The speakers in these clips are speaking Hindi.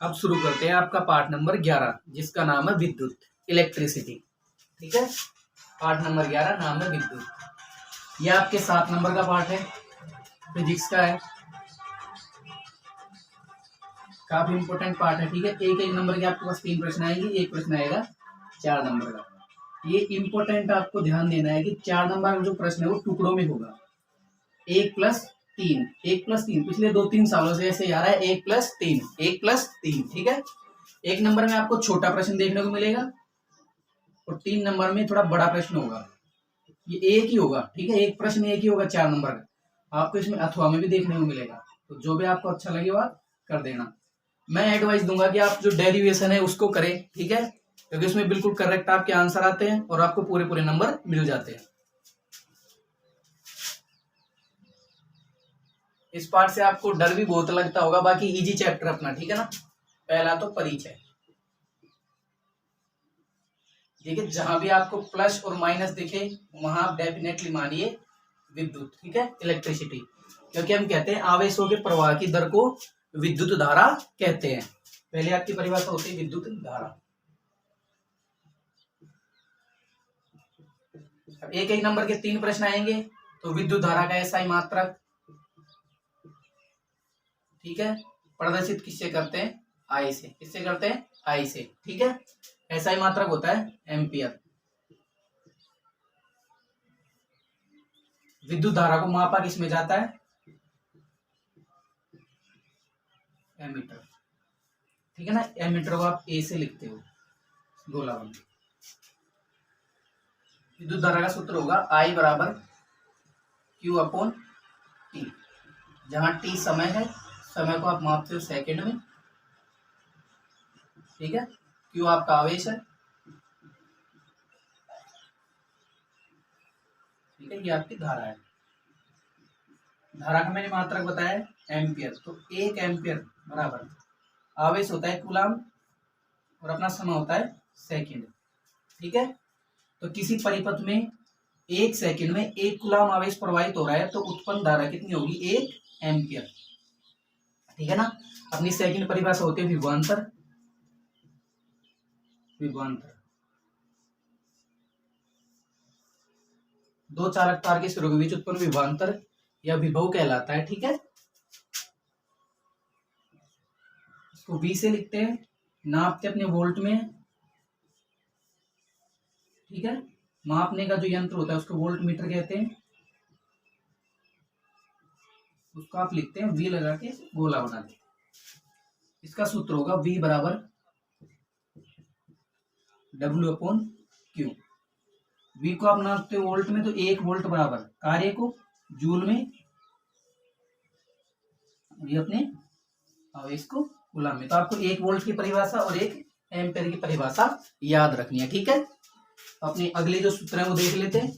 अब शुरू करते हैं आपका पार्ट नंबर 11 जिसका नाम है विद्युत, इलेक्ट्रिसिटी। ठीक है, पार्ट नंबर 11 नाम है विद्युत। यह आपके 7 नंबर का पार्ट है, फिजिक्स का है, काफी इंपॉर्टेंट पार्ट है। ठीक है, एक एक नंबर के आपके पास 3 प्रश्न आएंगे, एक प्रश्न आएगा 4 नंबर का। ये इंपॉर्टेंट आपको ध्यान देना है कि 4 नंबर का जो प्रश्न है वो टुकड़ों में होगा। 1+3 1+3 पिछले 2-3 सालों से ऐसे आ रहा है, 1+3 1+3। ठीक है, 1 नंबर में आपको छोटा प्रश्न देखने को मिलेगा और 3 नंबर में थोड़ा बड़ा प्रश्न होगा। ये एक ही होगा। ठीक है, एक प्रश्न एक ही होगा 4 नंबर का। आपको इसमें अथवा में भी देखने को मिलेगा, तो जो भी आपको अच्छा लगे वो आप कर देना। मैं एडवाइस दूंगा कि आप जो डेरिवेशन है उसको करें। ठीक है, क्योंकि उसमें बिल्कुल करेक्ट आपके आंसर आते हैं और आपको पूरे पूरे नंबर मिल जाते हैं। इस पार्ट से आपको डर भी बहुत लगता होगा, बाकी इजी चैप्टर अपना। ठीक है ना, पहला तो परिचय। देखिए, जहां भी आपको प्लस और माइनस दिखे वहां आप डेफिनेटली मानिए विद्युत। ठीक है, इलेक्ट्रिसिटी, क्योंकि हम कहते हैं आवेशों के प्रवाह की दर को विद्युत धारा कहते हैं। पहले आपकी परिभाषा होती है विद्युत धारा। एक एक नंबर के 3 प्रश्न आएंगे, तो विद्युत धारा का एसआई मात्रक। ठीक है, प्रदर्शित किससे करते हैं? आई से। किससे करते हैं? आई से। ठीक है, एसआई मात्रक होता है एम्पियर। विद्युत धारा को मापा किसमें जाता है? एमीटर। ठीक है ना, एमीटर को आप ए से लिखते हो गोला बन। विद्युत धारा का सूत्र होगा I बराबर Q/T। जहां T समय है, समय को आप मापते हो सेकंड में। ठीक है, Q आपका आवेश है। ठीक है, ये आपकी धारा है। धारा का मैंने मात्रक बताया एम्पियर, तो 1 एम्पियर बराबर आवेश होता है कूलाम और अपना समय होता है सेकंड। ठीक है, तो किसी परिपथ में 1 सेकंड में 1 कूलाम आवेश प्रवाहित हो रहा है, तो उत्पन्न धारा कितनी होगी? 1 एम्पियर। ठीक है ना, अपनी सेकंड परिभाषा होती है विभवांतर। विभवांतर 2 चालक तार के सिरों के बीच उत्पन्न विभवांतर या विभव कहलाता है। ठीक है, इसको V से लिखते हैं, नापते अपने वोल्ट में। ठीक है, मापने का जो यंत्र होता है उसको वोल्ट मीटर कहते हैं। उसको आप लिखते हैं V लगा के गोला बना दे। इसका सूत्र होगा V बराबर W/Q। V को आप नापते हो वोल्ट में, तो 1 वोल्ट बराबर कार्य को जूल में, ये अपने आवेश को कूलम में। तो आपको 1 वोल्ट की परिभाषा और 1 एम्पियर की परिभाषा याद रखनी है। ठीक है, अपने अगले जो सूत्र है वो देख लेते हैं।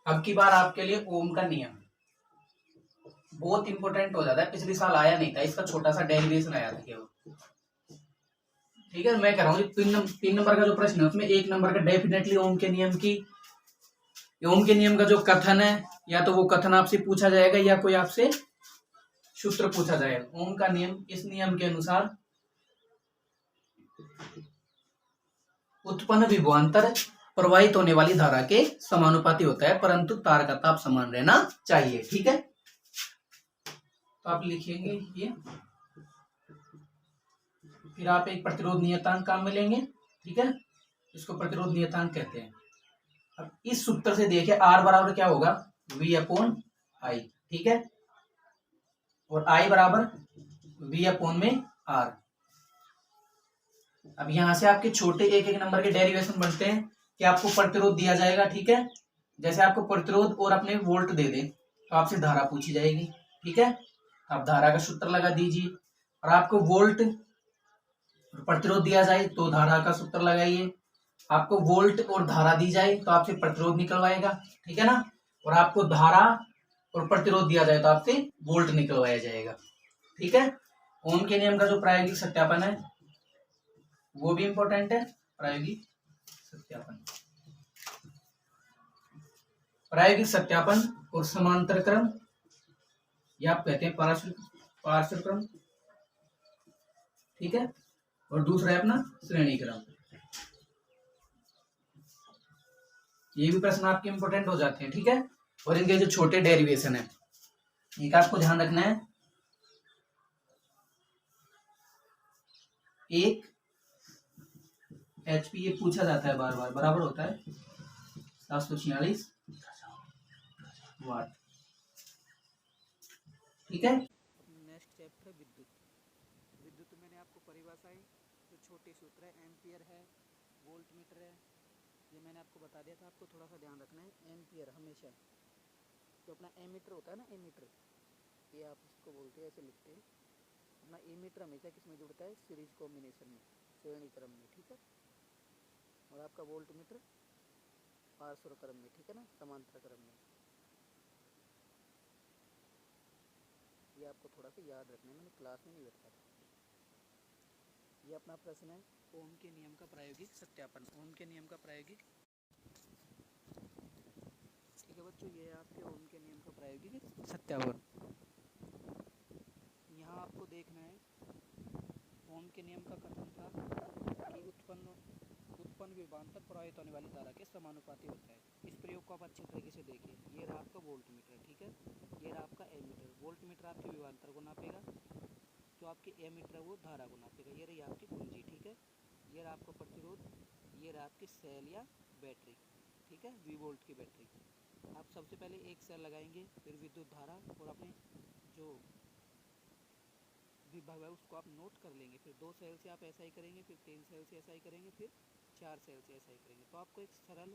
अब की बार आपके लिए ओम का नियम बहुत इंपॉर्टेंट हो जाता है। पिछले साल आया नहीं था, इसका छोटा सा डेरिवेशन आया था केवल। ठीक है, मैं कह रहा हूँ 3 नंबर का जो प्रश्न है उसमें 1 नंबर का डेफिनेटली ओम के नियम की, ओम के नियम का जो कथन है, या तो वो कथन आपसे पूछा जाएगा या कोई आपसे सूत्र पूछा जाएगा। ओम का नियम, इस नियम के अनुसार उत्पन्न विभवांतर प्रवाहित होने वाली धारा के समानुपाती होता है, परंतु तार का ताप समान रहना चाहिए। ठीक है, तो आप लिखेंगे ये, फिर आप एक प्रतिरोध नियतांक काम में लेंगे। ठीक है, इसको प्रतिरोध नियतांक कहते हैं। अब इस सूत्र से देखिए R बराबर क्या होगा? V/I। ठीक है, और I बराबर V/R। अब यहां से आपके छोटे 1-1 नंबर के डेरिवेशन बनते हैं कि आपको प्रतिरोध दिया जाएगा। ठीक है, जैसे आपको प्रतिरोध और अपने वोल्ट दे दे तो आपसे धारा पूछी जाएगी। ठीक है, आप धारा का सूत्र लगा दीजिए, और आपको वोल्ट और प्रतिरोध दिया जाए तो धारा का सूत्र लगाइए। आपको वोल्ट और धारा दी जाए तो आपसे प्रतिरोध निकलवाएगा। ठीक है ना, और आपको धारा और प्रतिरोध दिया जाए तो आपसे वोल्ट निकलवाया जाएगा। ठीक है, ओम के नियम का जो प्रायोगिक सत्यापन है वो भी इंपॉर्टेंट है। प्रायोगिक सत्यापन, प्रायोगिक सत्यापन और समांतर क्रम, या आप कहते हैं पार्श्व क्रम, ठीक है। और दूसरा है अपना श्रेणी क्रम। ये भी प्रश्न आपके इंपॉर्टेंट हो जाते हैं, ठीक है। और इनके जो छोटे डेरिवेशन है इनका आपको ध्यान रखना है। एक HP ये पूछा जाता है बार बार, बराबर होता है 746 वाट, ठीक है। नेक्स्ट चैप्टर विद्युत। विद्युत मैंने आपको परिभाषाएं, जो छोटे सूत्र है, एम्पियर है, वोल्ट मीटर है, ये मैंने आपको बता दिया था। आपको थोड़ा सा ध्यान रखना है। एम्पियर हमेशा जो अपना एमीटर होता है ना, एमीटर, ये आप इसको बोलते हैं, ऐसे लिखते हैं। अपना एमीटर हमेशा किसमें जुड़ता है? सीरीज कॉम्बिनेशन में, श्रेणी क्रम में, ठीक है। और आपका वोल्ट मीटर पार्श्व क्रम में, ठीक है ना, समांतर क्रम में। ये आपको थोड़ा सा याद रखना है, मैंने क्लास में नहीं बताया था। ये अपना प्रश्न है, ओम के नियम का प्रायोगिक सत्यापन। ओम के नियम का प्रायोगिक, ठीक है बच्चों, ये है आपके ओम के नियम का प्रायोगिक सत्यापन। यहाँ आपको देखना है, ओम के नियम का कथन था कि उत्पन्न विभवांतर प्रवाहित होने वाली धारा के समानुपाती होता है। इस प्रयोग को आप अच्छी तरीके से देखिए। ये रहा आपका वोल्ट मीटर, ठीक है। ये रहा आपका एमीटर। वोल्ट मीटर आपके विभवांतर को नापेगा, जो आपकी एमीटर है वो धारा को नापेगा। ये रही आपकी कुंजी, ठीक है। ये रहा आपका प्रतिरोध, ये रहा आपकी सेल या बैटरी, ठीक है, V वोल्ट की बैटरी। आप सबसे पहले एक सेल लगाएंगे, फिर विद्युत धारा और अपने जो विभव है उसको आप नोट कर लेंगे। फिर 2 सेल से आप ऐसा ही करेंगे, फिर 3 सेल से ऐसा ही करेंगे, फिर 4 सेल से ऐसा ही करेंगे। तो आपको एक सरल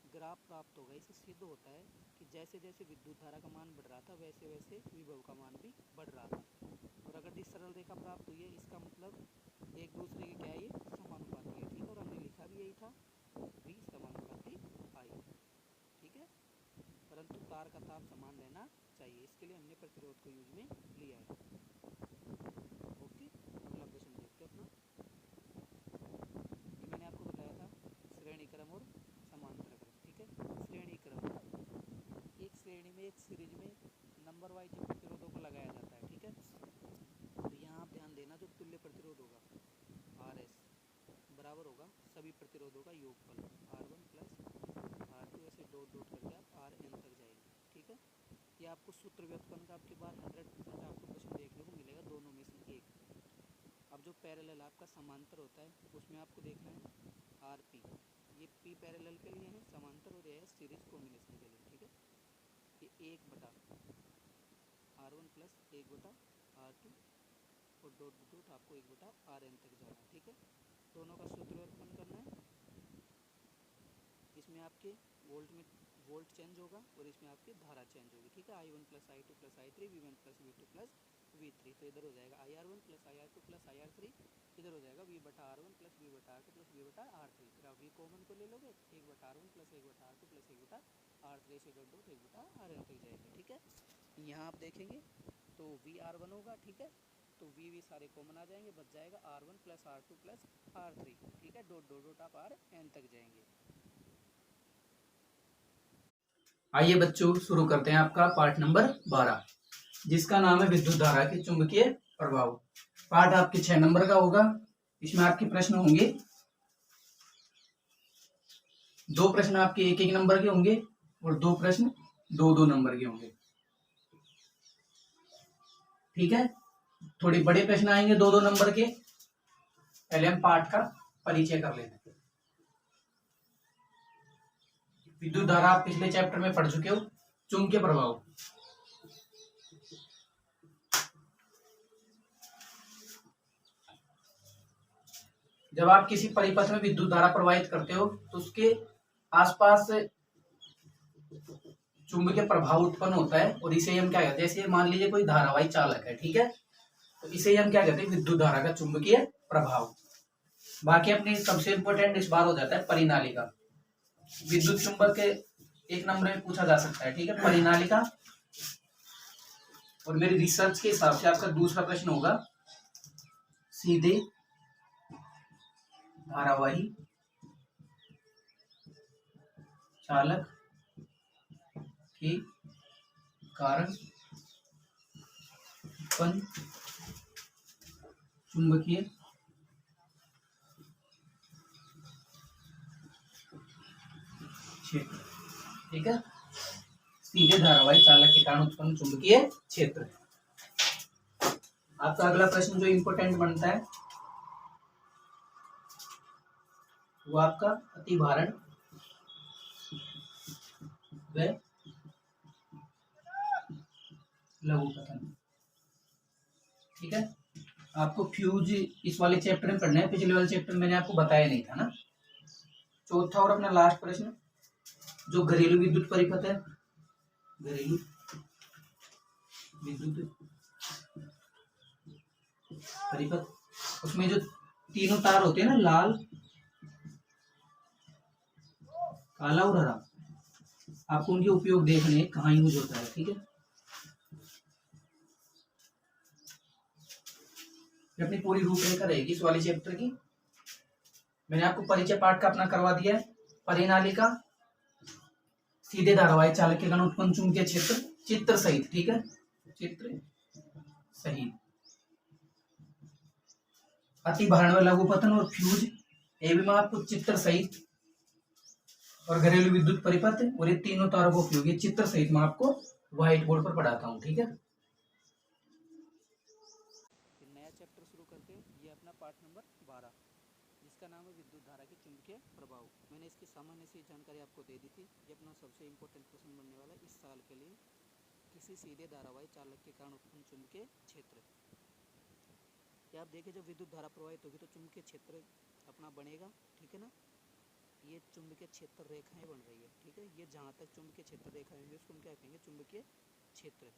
ग्राफ प्राप्त होगा। इससे सिद्ध होता है कि जैसे जैसे विद्युत धारा का मान बढ़ रहा था, वैसे वैसे विभव का मान भी बढ़ रहा था। और अगर जिस सरल रेखा प्राप्त हुई है, इसका मतलब एक दूसरे के क्या है, ये समानुपाती है, ठीक है। और हमने लिखा भी यही था, V समानुपाती I, ठीक है। परंतु तार का ताप समान रहना चाहिए, इसके लिए हमने प्रतिरोध को यूज में लिया है। ओके, अगला प्रश्न देखते हैं अपना। ये मैंने आपको बताया था श्रेणी क्रम और समांतर क्रम, ठीक है। श्रेणी क्रम, एक श्रेणी में, एक सीरीज में नंबर वाइज प्रतिरोधों को लगाया जाता है, ठीक है। तो यहाँ आप ध्यान देना, जो तुल्य प्रतिरोध होगा RS बराबर होगा सभी प्रतिरोधों का योगफल, R1 + R2, ऐसे डॉट डॉट करके आप Rn तक जाएंगे, ठीक है। ये आपको सूत्र व्युत्पन्न का आपके बार 100% आपको प्रश्न देखने को मिलेगा, दोनों में से एक। अब जो पैरेलल आपका समांतर होता है, उसमें आपको देखना है Rp, ये P पैरेलल के लिए है, समांतर और ये है सीरीज कॉम्बिनेशन के लिए, ठीक है। ये 1/R1 + 1/R2 और डॉट डॉट आपको 1/Rn तक जाना है, ठीक है। दोनों का सूत्र व्युत्पन्न करना है। इसमें आपके वोल्ट चेंज होगा और इसमें आपकी धारा चेंज होगी, ठीक है। I1 + I2 + I3, V1 + V2 + V3। तो इधर हो जाएगा IR1 + IR2 + IR3, इधर हो जाएगा V/R1 + V/R2 + V/R3। फिर आप V कॉमन को ले लोगे, 1/R1 + 1/R2 + 1/R3 से डॉट डॉट 1/Rn तक जाएगा, ठीक है। यहाँ आप देखेंगे तो VR1 होगा, ठीक है। तो V सारे कॉमन आ जाएंगे, बच जाएगा R1 + R2 + R3, ठीक है। डॉट डॉट डॉट आप Rn तक जाएंगे। आइए बच्चों, शुरू करते हैं आपका पार्ट नंबर 12, जिसका नाम है विद्युत धारा के चुंबकीय प्रभाव। पार्ट आपके 6 नंबर का होगा। इसमें आपके प्रश्न होंगे, 2 प्रश्न आपके 1-1 नंबर के होंगे और 2 प्रश्न 2-2 नंबर के होंगे, ठीक है। थोड़े बड़े प्रश्न आएंगे 2-2 नंबर के। पहले हम पार्ट का परिचय कर लेते हैं। विद्युत धारा आप पिछले चैप्टर में पढ़ चुके हो, चुंबकीय प्रभाव। जब आप किसी परिपथ में विद्युत धारा प्रवाहित करते हो तो उसके आसपास चुंबकीय प्रभाव उत्पन्न होता है, और इसे हम क्या कहते हैं, जैसे मान लीजिए कोई धारावाही चालक है, ठीक है, तो इसे हम क्या कहते हैं, विद्युत धारा का चुंबकीय प्रभाव। बाकी अपनी सबसे इंपॉर्टेंट इस बार हो जाता है परिनालिका। विद्युत चुंबक के 1 नंबर में पूछा जा सकता है, ठीक है, परिनालिका। और मेरी रिसर्च के हिसाब से आपका दूसरा प्रश्न होगा सीधे धारावाही चालक के कारण उत्पन्न चुंबकीय क्षेत्र। ठीक है, सीधे धारावाही चालक के कारण उत्पन्न चुंबकीय क्षेत्र। आपका अगला प्रश्न जो इंपॉर्टेंट बनता है वो आपका अतिभारण व लघुपतन। ठीक है, आपको फ्यूज इस वाले चैप्टर में पढ़ना है, पिछले वाले चैप्टर में मैंने आपको बताया नहीं था ना। चौथा और अपना लास्ट प्रश्न जो घरेलू विद्युत परिपथ है, घरेलू विद्युत परिपथ, उसमें जो तीनों तार होते हैं ना, लाल काला और हरा, आपको उनके उपयोग देखने हैं, कहाँ यूज होता है। ठीक है, ये अपनी पूरी रूपरेखा रहेगी इस वाले चैप्टर की। मैंने आपको परिचय पाठ का अपना करवा दिया है। परिनालिका, सीधे धारावाही चालक के कारण उत्पन्न चुंबकीय क्षेत्र चित्र सहित। ठीक है, चित्र सहित। अतिभारण व लघुपतन और फ्यूज, ये भी मैं आपको चित्र सहित, और घरेलू विद्युत परिपथ और ये तीनों तारों का उपयोग ये चित्र सहित मैं आपको व्हाइट बोर्ड पर पढ़ाता हूँ। ठीक है, नया चैप्टर शुरू करते हैं। ये अपना पाठ नंबर 12 जिसका नाम है विद्युत धारा के चुंबकीय प्रभाव। मैंने इसकी सामान्य सी जानकारी आपको दे दी थी। ये अपना सबसे इम्पोर्टेंट प्रश्न बनने वाला है इस साल के लिए। किसी सीधे धारावाही चालक के कारण उत्पन्न चुंबकीय क्षेत्र। क्या आप देखें, जब विद्युत धारा प्रवाहित होगी तो चुंबकीय क्षेत्र अपना बनेगा। ठीक है ना, ये चुंबकीय क्षेत्र रेखाएं बन रही है। ठीक है, ये जहाँ तक चुंबकीय क्षेत्र रेखाएं होंगी उसको हम क्या कहेंगे, चुंबकीय क्षेत्र।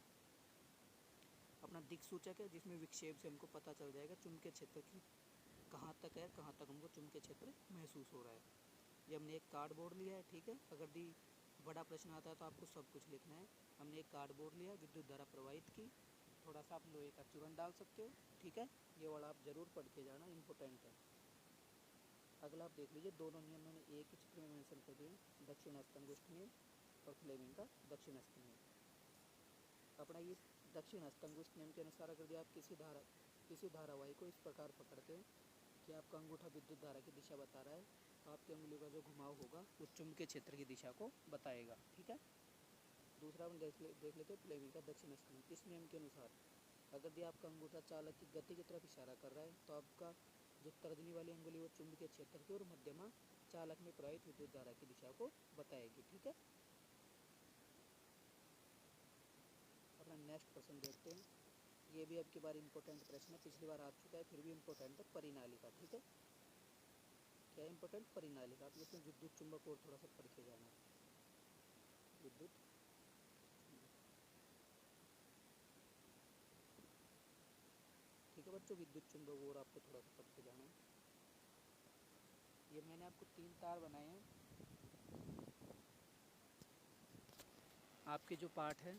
अपना दिक् सूचक है जिसमें विक्षेप से हमको पता चल जाएगा चुंबकीय क्षेत्र की कहाँ तक है, कहाँ तक हमको चुंबकीय क्षेत्र महसूस हो रहा है। ये हमने एक कार्डबोर्ड लिया है। ठीक है, अगर दी बड़ा प्रश्न आता है तो आपको सब कुछ लिखना है। हमने एक कार्डबोर्ड लिया, विद्युत धारा प्रवाहित की, थोड़ा सा आप लोहे का चूर्ण डाल सकते हो। ठीक है, ये वाला आप जरूर पढ़ के जाना, इम्पोर्टेंट है। अगला आप देख लीजिए, दोनों नियम मैंने एक ही चित्र में मेंशन कर दिए, दक्षिणास्थ अंगुष्ठ नियम और फ्लेमिंग का दक्षिणास्थ नियम। अपना ये दक्षिणास्थ अंगुष्ठ नियम के अनुसार अगर आप किसी धारावाही को इस प्रकार पकड़ते हैं कि आपका अंगूठा विद्युत धारा की दिशा बता रहा है, तो आपकी उंगलियों का जो घुमाव होगा वो चुंबकीय क्षेत्र की दिशा को बताएगा। ठीक है, दूसरा हम देख लेते हैं फ्लेमिंग का दक्षिणास्थ नियम। इस नियम के अनुसार अगर भी आपका अंगूठा चालक की गति की तरफ इशारा कर रहा है तो आपका जो तर्जनी वाली अंगुली वो चुंबकीय क्षेत्र की और मध्यमा चालक में प्रवाहित विद्युत धारा की दिशा को बताएगी। ठीक है, अपना नेक्स्ट प्रश्न देखते हैं। ये भी अब की बार इम्पोर्टेंट प्रश्न है, पिछली बार आ चुका है फिर भी इम्पोर्टेंट है। परिनालिका। ठीक है, क्या इम्पोर्टेंट, परिनालिका। आप इसमें विद्युत चुंबक और थोड़ा सा पढ़ के जाना, विद्युत। ठीक है बच्चों, विद्युत चुंबक और आपको थोड़ा सा पढ़ के जाना है। ये मैंने आपको 3 तार बनाए हैं। आपके जो पार्ट है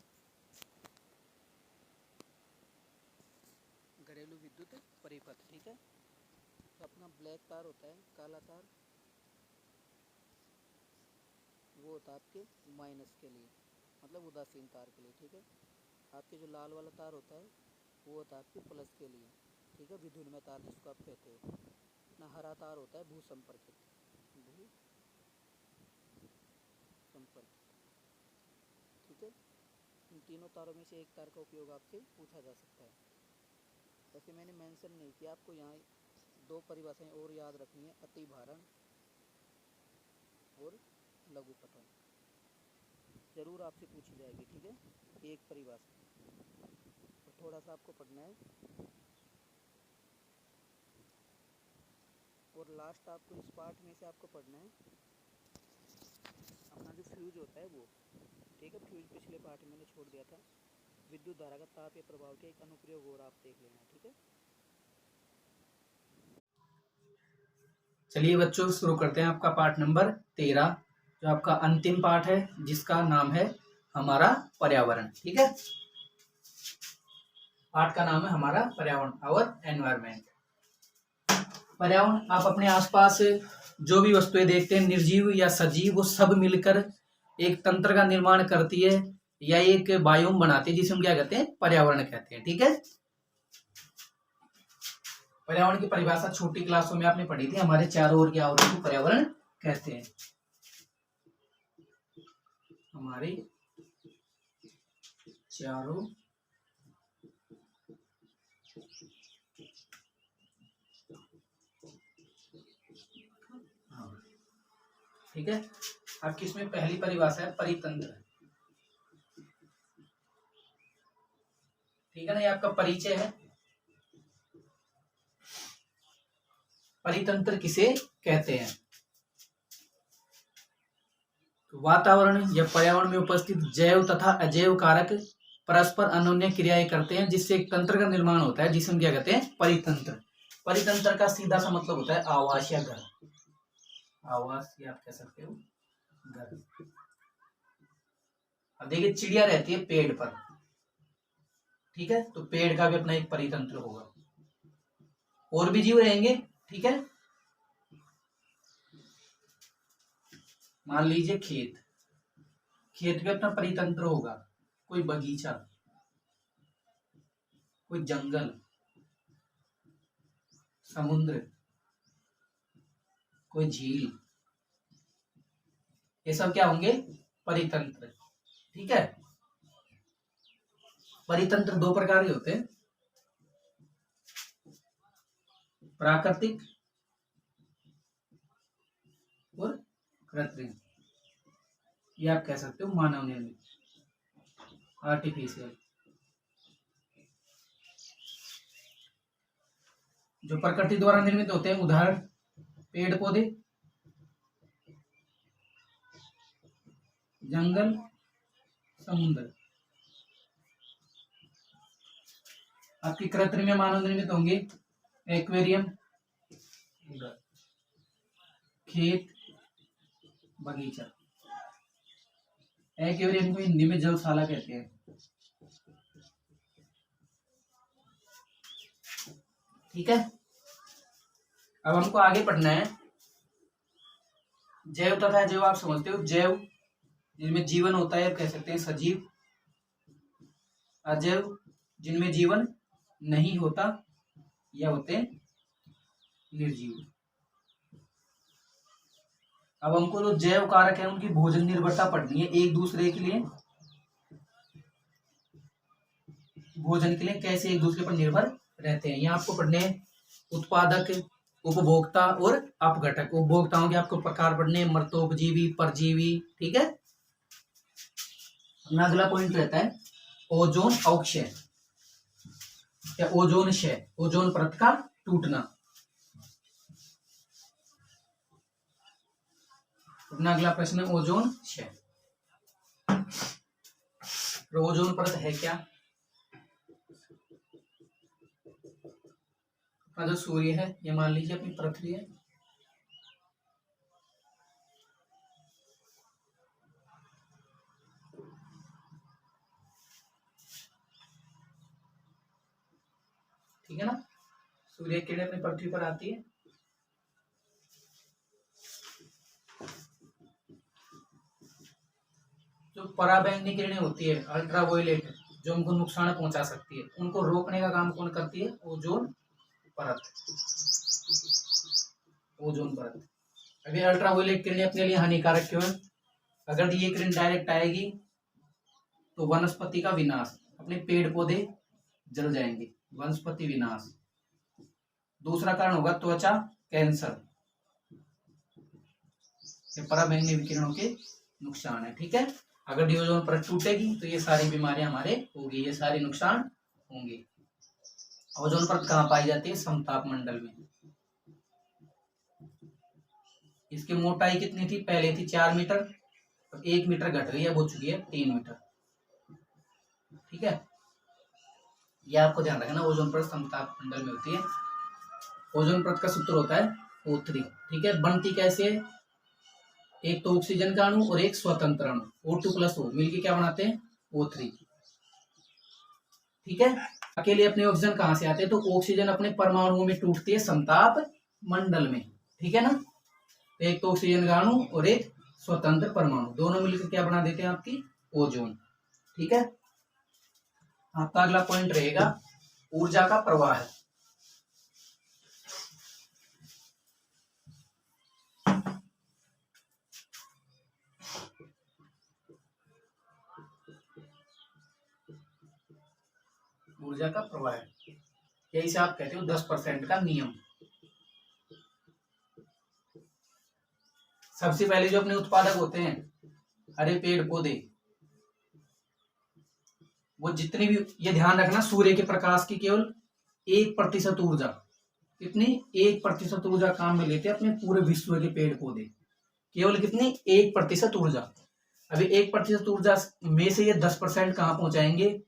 घरेलू विद्युत परिपथ। ठीक है, तो अपना ब्लैक तार होता है, काला तार वो होता है आपके माइनस के लिए, मतलब उदासीन तार के लिए। ठीक है, आपके जो लाल वाला तार होता है वो होता है आपके प्लस के लिए। ठीक है, विद्युन्मय तार जिसको आप कहते हो। अपना हरा तार होता है भू संपर्कित, भू संपर्कित। ठीक है, इन तीनों तारों में से एक तार का उपयोग आपसे पूछा जा सकता है। वैसे मैंने मेंशन नहीं किया, आपको यहाँ 2 परिभाषाएं और याद रखनी है, अतिभारण और लघुपतन, जरूर आपसे पूछी जाएगी। ठीक है, एक परिभाषा, तो थोड़ा सा आपको पढ़ना है। और लास्ट आपको इस पार्ट में से आपको पढ़ना है अपना जो फ्यूज होता है वो। ठीक है, फ्यूज पिछले पार्ट में मैंने छोड़ दिया था। विद्युत धारा का तापीय प्रभाव के एक अनुप्रयोग और आप देख लेना। ठीक है, चलिए बच्चों शुरू करते हैं आपका पाठ नंबर 13, जो आपका अंतिम पाठ है जिसका नाम है हमारा पर्यावरण। ठीक है, पाठ का नाम है हमारा पर्यावरण, आवर एनवायरमेंट। पर्यावरण आप अपने आसपास जो भी वस्तुएं देखते हैं, निर्जीव या सजीव, वो सब मिलकर एक तंत्र का निर्माण करती है या एक बायोम बनाती है, जिसे हम क्या कहते हैं, पर्यावरण कहते हैं। ठीक है, पर्यावरण की परिभाषा छोटी क्लासों में आपने पढ़ी थी। हमारे चारों ओर की आवरण को पर्यावरण कहते हैं। हमारे चारों ठीक है, आपकी इसमें पहली परिभाषा है परितंत्र। ठीक है ना, ये आपका परिचय है। परितंत्र किसे कहते हैं? तो वातावरण या पर्यावरण में उपस्थित जैव तथा अजैव कारक परस्पर अनोन्य क्रियाएं करते हैं, जिससे एक तंत्र का निर्माण होता है, जिसे हम क्या कहते हैं, परितंत्र। परितंत्र का सीधा सा मतलब होता है आवास या घर। आवास या आप कह सकते हो घर। अब देखिए, चिड़िया रहती है पेड़ पर, ठीक है, तो पेड़ का भी अपना एक परितंत्र होगा। और भी जीव रहेंगे, ठीक है। मान लीजिए खेत, खेत में अपना परितंत्र होगा। कोई बगीचा, कोई जंगल, समुद्र, कोई झील, ये सब क्या होंगे, परितंत्र। ठीक है, परितंत्र दो प्रकार के होते हैं, प्राकृतिक और कृत्रिम। ये आप कह सकते हो मानव निर्मित, आर्टिफिशियल। जो प्रकृति द्वारा निर्मित होते हैं, उदाहरण पेड़ पौधे, जंगल, समुद्र। आपकी कृत्रिम में मानव निर्मित होंगे एक्वेरियम, खेत, बगीचा। एक्वेरियम को हिंदी में जलशाला कहते हैं। ठीक है, अब हमको आगे पढ़ना है। जैव तथा अजैव आप समझते हो, जैव जिनमें जीवन होता है, कह सकते हैं सजीव। अजैव जिनमें जीवन नहीं होता या होते हैं निर्जीव। अब हमको जो जैव कारक है उनकी भोजन निर्भरता पढ़नी है, एक दूसरे के लिए भोजन के लिए कैसे एक दूसरे पर निर्भर रहते हैं। यहाँ आपको पढ़ने हैं उत्पादक, उपभोक्ता और अपघटक। उपभोक्ताओं के आपको प्रकार पढ़ने हैं, मर्तोपजीवी, परजीवी। ठीक है, अगला पॉइंट रहता है ओजोन अवक्षय या ओजोन क्षय, ओजोन परत का टूटना। अपना अगला प्रश्न है ओजोन क्षय। ओजोन परत है क्या? अपना जो सूर्य है, ये मान लीजिए अपनी पृथ्वी है। ठीक है ना, सूर्य किरणें अपनी पृथ्वी पर आती है। जो पराबैंगनी किरणें होती है, अल्ट्रावायलेट, जो हमको नुकसान पहुंचा सकती है, उनको रोकने का काम कौन करती है? ओजोन परत। ओजोन परत। अभी अल्ट्रावायलेट किरणें अपने लिए हानिकारक क्यों है? अगर ये किरण डायरेक्ट आएगी तो वनस्पति का विनाश, अपने पेड़ पौधे जल जाएंगे, वनस्पति विनाश। दूसरा कारण होगा त्वचा कैंसर। ये पराबैंगनी विकिरणों के नुकसान है। ठीक है, अगर ओजोन परत टूटेगी तो ये सारी बीमारियां हमारे होगी, ये सारे नुकसान होंगे। ओजोन परत कहाँ पाई जाती है? समताप मंडल में। इसकी मोटाई कितनी थी? पहले थी 4 मीटर, तो 1 मीटर घट गई, अब हो चुकी है 3 मीटर। ठीक है, यह आपको ध्यान रखना, ओजोन परत समताप मंडल में होती है। ओजोन परत का सूत्र होता है O3। ठीक है, बनती कैसे है? एक तो ऑक्सीजन का अणु और एक स्वतंत्र अणु O2 + O मिलके क्या बनाते हैं? O3। ठीक है। अकेले अपने ऑक्सीजन कहाँ से आते हैं, तो ऑक्सीजन अपने परमाणुओं में टूटती है समताप मंडल में, ठीक है ना। तो एक तो ऑक्सीजन का अणु और एक स्वतंत्र परमाणु, दोनों मिलकर क्या बना देते हैं, आपकी ओजोन, ठीक है। आपका अगला पॉइंट रहेगा ऊर्जा का प्रवाह। ऊर्जा का प्रवाह, यही से आप कहते हो 10% का नियम। सबसे पहले जो अपने उत्पादक होते हैं हरे पेड़ पौधे, वो जितनी भी, ये ध्यान रखना, सूर्य के प्रकाश की केवल 1% ऊर्जा, कितनी, 1% ऊर्जा काम में लेते हैं अपने पूरे विश्व के पेड़ पौधे, केवल कितनी, 1% ऊर्जा। अभी 1% ऊर्जा में से ये 10% कहाँ पहुंचाएंगे,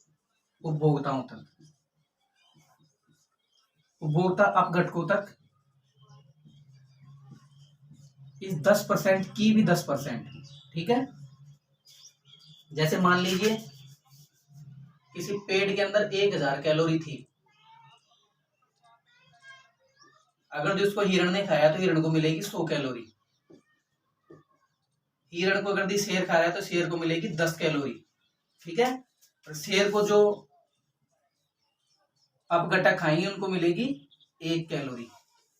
उपभोक्ताओं तक, उपभोक्ता अपघटकों तक। इस 10% की भी 10%, ठीक है। जैसे मान लीजिए किसी पेड़ के अंदर 1000 कैलोरी थी, अगर जो उसको हिरण ने खाया तो हिरण को मिलेगी 100 कैलोरी। हिरण को अगर दी शेर खा रहा है तो शेर को मिलेगी 10 कैलोरी, ठीक है। और शेर को जो अपघटक खाएंगे उनको मिलेगी 1 कैलोरी।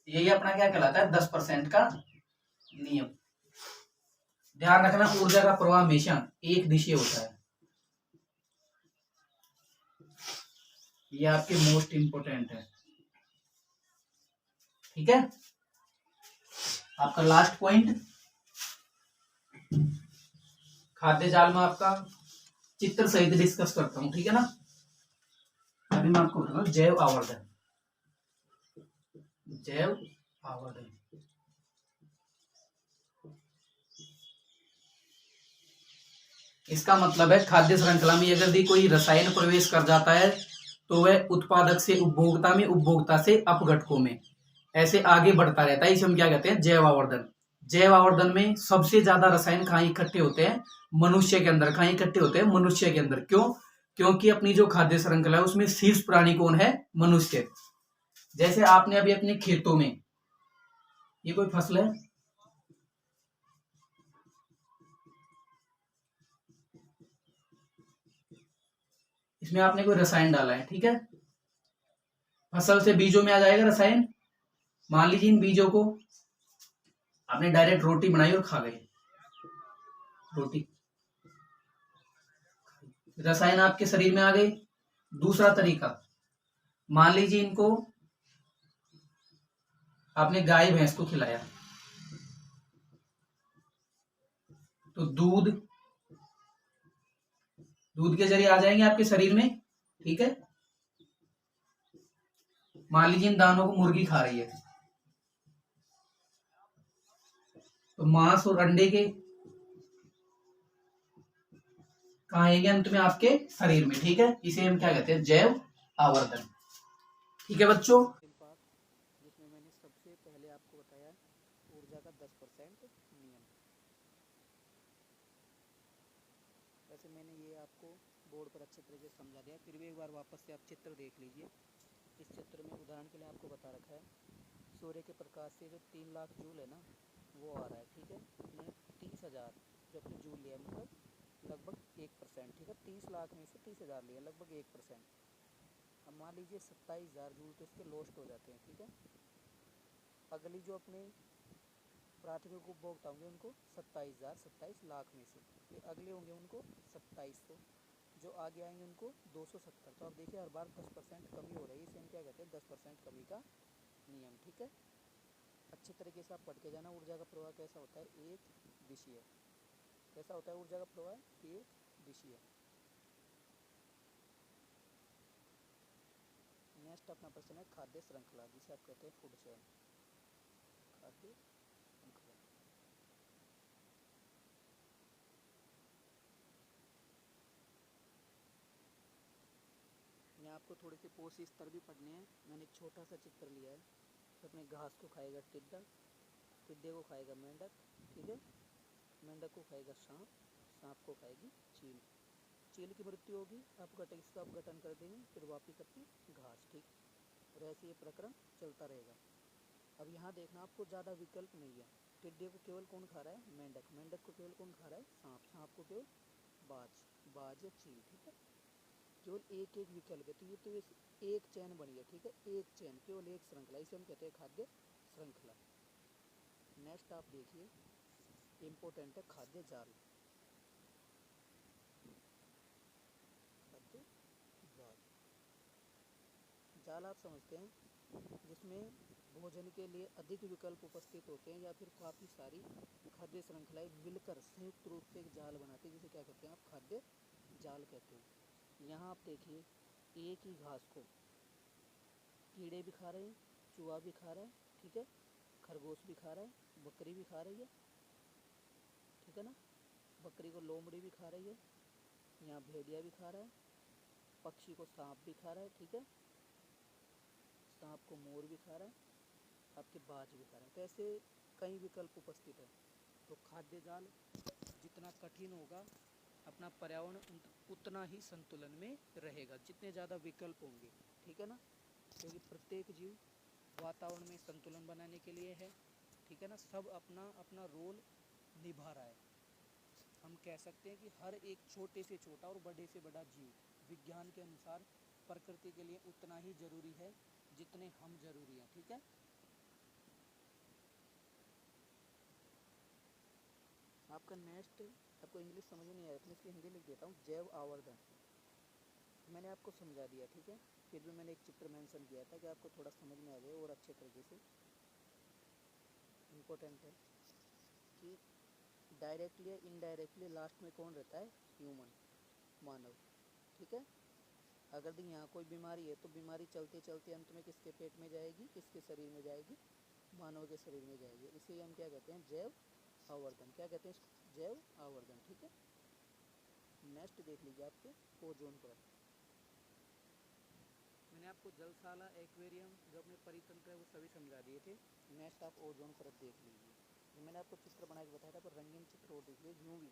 यही अपना क्या कहलाता है, 10% का नियम। ध्यान रखना, ऊर्जा का प्रवाह हमेशा एक दिशा होता है, ये आपके मोस्ट इंपोर्टेंट है, ठीक है। आपका लास्ट पॉइंट, खाद्य जाल में आपका चित्र सहित डिस्कस करता हूं, ठीक है ना। अभी मैं आपको बताऊंगा जैव आवर्धन, जैव आवर्धन। इसका मतलब है खाद्य श्रृंखला में यदि कोई रसायन प्रवेश कर जाता है तो वह उत्पादक से उपभोक्ता में, उपभोक्ता से अपघटकों में, ऐसे आगे बढ़ता रहता है। इसे हम क्या कहते हैं, जैव आवर्धन। जैव आवर्धन में सबसे ज्यादा रसायन कहाँ इकट्ठे होते हैं, मनुष्य के अंदर। कहाँ इकट्ठे होते हैं, मनुष्य के अंदर। क्यों, क्योंकि अपनी जो खाद्य श्रृंखला है उसमें शीर्ष प्राणी कौन है, मनुष्य। जैसे आपने अभी अपने खेतों में, ये कोई फसल है, इसमें आपने कोई रसायन डाला है, ठीक है। फसल से बीजों में आ जाएगा रसायन। मान लीजिए इन बीजों को आपने डायरेक्ट रोटी बनाई और खा गए, रोटी, रसायन आपके शरीर में आ गए। दूसरा तरीका, मान लीजिए इनको आपने गाय भैंस को खिलाया तो दूध, दूध के जरिए आ जाएंगे आपके शरीर में, ठीक है। मान लीजिए इन दानों को मुर्गी खा रही है तो मांस और अंडे के कहाँ आएंगे, अंत में आपके शरीर में, ठीक है। इसे हम क्या कहते हैं, जैव आवर्धन, ठीक है बच्चों। पार्ट जिसमें मैंने सबसे पहले आपको बताया ऊर्जा का 10% नियम। वैसे मैंने ये आपको बोर्ड पर अच्छे तरीके से समझा दिया, फिर भी एक बार वापस से आप चित्र देख लीजिए। इस चित्र में उदाहरण के लिए आपको बता रखा है सूर्य के प्रकाश से जो 3 लाख जूल है ना वो आ रहा है, ठीक है। मैंने 30,000 जो अपने जूल लिया मतलब लगभग 1%, ठीक है। 30 लाख में से 30,000 लिया, लगभग 1%। अब मान लीजिए 27,000 जूल तो इसके लॉस्ट हो जाते हैं, ठीक है। अगली जो अपने प्राथमिक उपभोक्ता होंगे उनको 27,000, 27 लाख में से, फिर अगले होंगे उनको 2700, जो आगे आएंगे उनको 270। तो आप देखिए हर बार 10% कमी हो रही है, इसे हम क्या कहते हैं, 10% कमी का नियम, ठीक है। अच्छे तरीके से आप पढ़ के जाना। ऊर्जा का प्रवाह कैसा होता है, एक दिशीय। कैसा होता है ऊर्जा का प्रवाह, एक दिशीय। नेक्स्ट अपना प्रश्न है खाद्य श्रृंखला, जिसे आप कहते हैं फूड चेन, खाद्य श्रृंखला। यहाँ आपको थोड़े से पोष स्तर भी पढ़ने हैं। मैंने एक छोटा सा चित्र लिया है, तो अपने घास को खाएगा टिड्डा, टिड्डे को खाएगा मेंढक, ठीक है। मेंढक को खाएगा सांप, सांप को खाएगी चील। चील की मृत्यु होगी, इसका अपघटन कर देंगे, फिर वापिस अपनी घास, ठीक। और ऐसे ये प्रक्रम चलता रहेगा। अब यहाँ देखना आपको ज़्यादा विकल्प नहीं है। टिड्डे को केवल कौन खा रहा है? मेंढक। मेंढक को केवल कौन खा रहा है? सांप। सांप को केवल बाज या चील, ठीक है। केवल एक एक विकल्प है, तो ये तो एक चैन बनी है, ठीक है। एक चैन, केवल एक श्रृंखला, इसे हम कहते हैं खाद्य श्रृंखला। नेक्स्ट आप देखिए, इम्पोर्टेंट है खाद्य जाल। खाद्य जाल, जाल आप समझते हैं जिसमें भोजन के लिए अधिक विकल्प उपस्थित होते हैं या फिर काफ़ी सारी खाद्य श्रृंखलाएं मिलकर संयुक्त रूप से एक जाल बनाती है, जिसे क्या कहते हैं? आप खाद्य जाल कहते हैं। यहाँ आप देखिए, एक ही घास को कीड़े भी खा रहे हैं, चूहा भी खा रहा है, ठीक है, खरगोश भी खा रहा है, बकरी भी खा रही है, ठीक है ना। बकरी को लोमड़ी भी खा रही है, यहाँ भेड़िया भी खा रहा है, पक्षी को सांप भी खा रहा है, ठीक है, सांप को मोर भी खा रहा है, आपके बाज भी खा रहा है। तो ऐसे कई विकल्प उपस्थित है। तो खाद्य जाल जितना कठिन होगा, अपना पर्यावरण उतना ही संतुलन में रहेगा, जितने ज़्यादा विकल्प होंगे, ठीक है ना। क्योंकि प्रत्येक जीव वातावरण में संतुलन बनाने के लिए है, ठीक है ना। सब अपना अपना रोल निभा रहा है। हम कह सकते हैं कि हर एक छोटे से छोटा और बड़े से बड़ा जीव विज्ञान के अनुसार प्रकृति के लिए उतना ही जरूरी है जितने हम जरूरी हैं, ठीक है। आपका नेक्स्ट, आपको इंग्लिश समझ में नहीं आया तो इसकी हिंदी लिख देता हूँ, जैव आवर्धन। मैंने आपको समझा दिया, ठीक है। फिर भी मैंने एक चित्र मेंशन किया था कि आपको थोड़ा समझ में आ जाए और अच्छे तरीके से। इम्पोर्टेंट है कि डायरेक्टली या इनडायरेक्टली लास्ट में कौन रहता है? ह्यूमन, मानव, ठीक है। अगर यहाँ कोई बीमारी है तो बीमारी चलते चलते अंत में किसके पेट में जाएगी? किसके शरीर में जाएगी? मानव के शरीर में जाएगी। इसे हम क्या कहते हैं? जैव आवर्धन। क्या कहते हैं इसको? जैव आवर्धन, ठीक है। नेक्स्ट देख लीजिए आपके ओजोन परत। मैंने आपको जलशाला, एक्वेरियम, जो अपने परितंत्र है वो सभी समझा दिए थे। नेक्स्ट आप ओजोन परत देख लीजिए। जो मैंने आपको चित्र बना के बताया था, पर रंगीन चित्र और देखिए। यूवी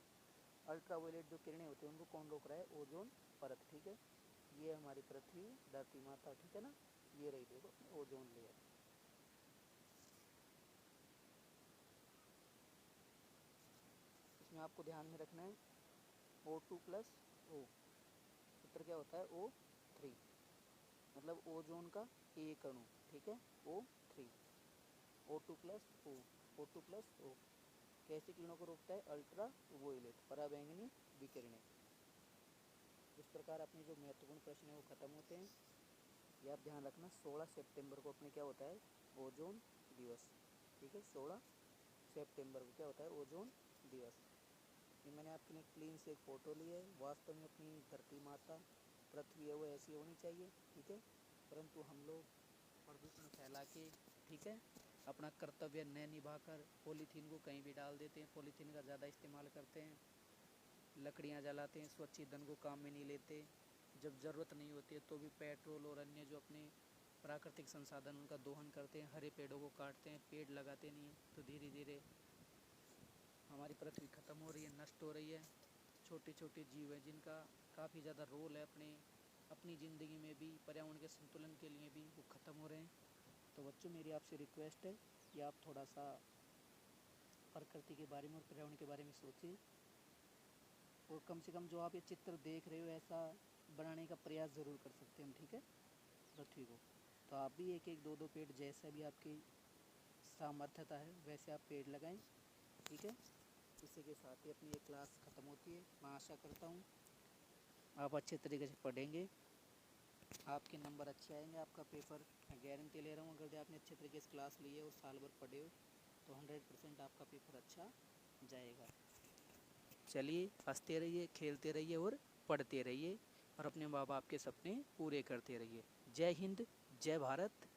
अल्ट्रावायलेट जो किरणें होती हैं उनको कौन रोक रहा है? ओजोन परत, ठीक है। ये हमारी पृथ्वी, धरती माता, ठीक है ना। ये रही देखो ओजोन लेयर। इसमें आपको ध्यान में रखना है O2+O, सूत्र क्या होता है? O3, मतलब ओजोन का एक अणु, ठीक है, O3, O2+O, O2+O कैसी किरणों को रोकता है? अल्ट्रा वायलेट, पराबैंगनी विकिरणें। इस प्रकार अपने जो महत्वपूर्ण प्रश्न है वो खत्म होते हैं। ये आप ध्यान रखना, 16 सितंबर को अपने क्या होता है? ओजोन दिवस, ठीक है। 16 सितंबर को क्या होता है? ओजोन दिवस। ये मैंने आपके लिए क्लीन से एक फ़ोटो ली है। वास्तव में अपनी धरती माता पृथ्वी है वो ऐसी होनी चाहिए, ठीक है। परंतु हम लोग प्रदूषण फैला के, ठीक है, अपना कर्तव्य न निभाकर पॉलीथीन को कहीं भी डाल देते हैं, पॉलीथीन का ज़्यादा इस्तेमाल करते हैं, लकड़ियाँ जलाते हैं, स्वच्छ ईंधन को काम में नहीं लेते, जब ज़रूरत नहीं होती है तो भी पेट्रोल और अन्य जो अपने प्राकृतिक संसाधन उनका दोहन करते हैं, हरे पेड़ों को काटते हैं, पेड़ लगाते नहीं हैं। तो धीरे धीरे हमारी पृथ्वी ख़त्म हो रही है, नष्ट हो रही है। छोटे छोटे जीव हैं जिनका काफ़ी ज़्यादा रोल है अपनी ज़िंदगी में भी, पर्यावरण के संतुलन के लिए भी, वो ख़त्म हो रहे हैं। तो बच्चों, मेरी आपसे रिक्वेस्ट है कि आप थोड़ा सा प्रकृति के बारे में और पर्यावरण के बारे में सोचिए, और कम से कम जो आप ये चित्र देख रहे हो ऐसा बनाने का प्रयास ज़रूर कर सकते हैं हम, ठीक है, पृथ्वी को। तो आप भी एक एक दो दो पेड़, जैसा भी आपकी सामर्थ्यता है वैसे आप पेड़ लगाएं, ठीक है। इसी के साथ ही अपनी ये क्लास ख़त्म होती है। मैं आशा करता हूँ आप अच्छे तरीके से पढ़ेंगे, आपके नंबर अच्छे आएंगे, आपका पेपर मैं गारंटी ले रहा हूँ। अगर आपने अच्छे तरीके से क्लास ली है और साल भर पढ़े हो तो 100% आपका पेपर अच्छा जाएगा। चलिए, हंसते रहिए, खेलते रहिए और पढ़ते रहिए, और अपने माँ बाप के सपने पूरे करते रहिए। जय हिंद, जय भारत,